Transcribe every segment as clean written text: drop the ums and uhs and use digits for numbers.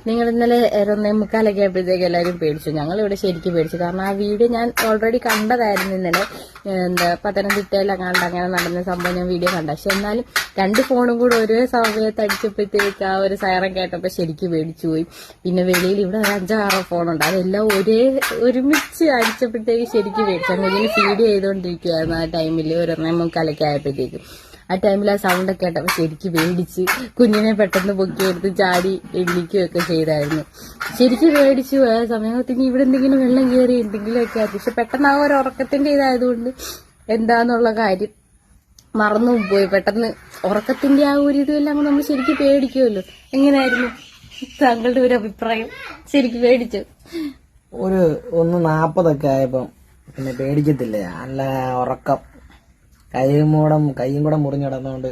നിങ്ങൾ ഇന്നലെ 1:45 ആയപ്പോഴത്തേക്ക് എല്ലാവരും പേടിച്ചു. ഞങ്ങളിവിടെ ശരിക്കും പേടിച്ചു. കാരണം ആ വീഡിയോ ഞാൻ ഓൾറെഡി കണ്ടതായിരുന്നു ഇന്നലെ. പത്തനംതിട്ടയിലെങ്ങാണ്ട് അങ്ങനെ നടന്ന സംഭവം ഞാൻ വീഡിയോ കണ്ട. പക്ഷെ എന്നാലും 2 ഫോണും കൂടെ ഒരേ സമയത്ത് അടിച്ചപ്പോഴത്തേക്ക് ആ ഒരു സൈറൻ കേട്ടപ്പോൾ ശരിക്കും പേടിച്ചു പോയി. പിന്നെ വെളിയിൽ ഇവിടെ 5-6 ഫോണുണ്ട്, അതെല്ലാം ഒരുമിച്ച് അടിച്ചപ്പോഴത്തേക്ക് ശരിക്കും പേടിച്ചു. അങ്ങനെ ഫീഡ് ചെയ്തുകൊണ്ടിരിക്കുകയായിരുന്നു ആ ടൈമിൽ 1:45 ആയപ്പോഴത്തേക്കും. ആ ടൈമിൽ ആ സൗണ്ട് ഒക്കെ കേട്ടപ്പോൾ ശരിക്കും പേടിച്ച് കുഞ്ഞിനെ പെട്ടെന്ന് പൊക്കിയെടുത്ത് ചാടി എണ്ണിക്കുകയൊക്കെ ചെയ്തായിരുന്നു. ശരിക്കും പേടിച്ചു പോയ സമയത്തിന് ഇവിടെ എന്തെങ്കിലും വെള്ളം കയറി എന്തെങ്കിലുമൊക്കെ ആയിരുന്നു. പക്ഷെ പെട്ടെന്ന് ആ ഒരു ഉറക്കത്തിന്റെ ഇതായതുകൊണ്ട് എന്താന്നുള്ള കാര്യം മറന്നു പോയി. പെട്ടെന്ന് ഉറക്കത്തിന്റെ ആ ഒരു ഇതെല്ലാം നമ്മൾ ശരിക്കും പേടിക്കുമല്ലോ. എങ്ങനെയായിരുന്നു താങ്കളുടെ ഒരു അഭിപ്രായം? ശരിക്കും പേടിച്ചു? ഒരു 1:40 ആയപ്പം പിന്നെ പേടിക്കത്തില്ലേ, നല്ല ഉറക്കം. കൈയും കൂടെ മുറിഞ്ഞിടന്നുകൊണ്ട്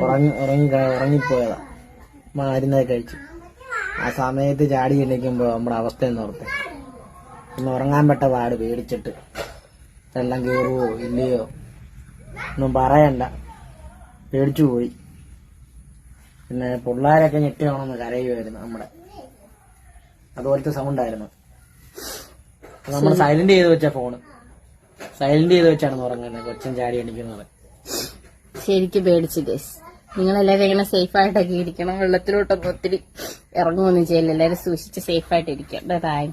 ഉറങ്ങിപ്പോയതാ. മരുന്നൊക്കെ കഴിച്ചു. ആ സമയത്ത് ചാടി എണ്ണിക്കുമ്പോ നമ്മുടെ അവസ്ഥ എന്ന് ഓർത്തെ പിന്നെ ഉറങ്ങാൻ പെട്ട പാട് പേടിച്ചിട്ട്. വെള്ളം കയറുവോ ഇല്ലയോ ഒന്നും പറയണ്ട, പേടിച്ചു പോയി. പിന്നെ പിള്ളേരൊക്കെ ഞെട്ടി വേണമെന്ന് കരയുമായിരുന്നു. അതുപോലത്തെ സൗണ്ടായിരുന്നു. നമ്മൾ സൈലന്റ് ചെയ്ത് വെച്ച ഫോണ് സൈലന്റ് ചെയ്ത് വെച്ചാണ് ഉറങ്ങുന്നത്. കൊച്ചൻ ചാടി എണിക്കുന്നത്. ശരിക്കും പേടിച്ചു ഗൈസ്. നിങ്ങളെല്ലാവരും ഇങ്ങനെ സേഫായിട്ടൊക്കെ ഇരിക്കണം. വെള്ളത്തിലോട്ടൊന്നും ഒത്തിരി ഇറങ്ങുമൊന്നും ചെയ്യില്ല. എല്ലാവരും സൂക്ഷിച്ച് സേഫായിട്ട് ഇരിക്കാം. ബൈ.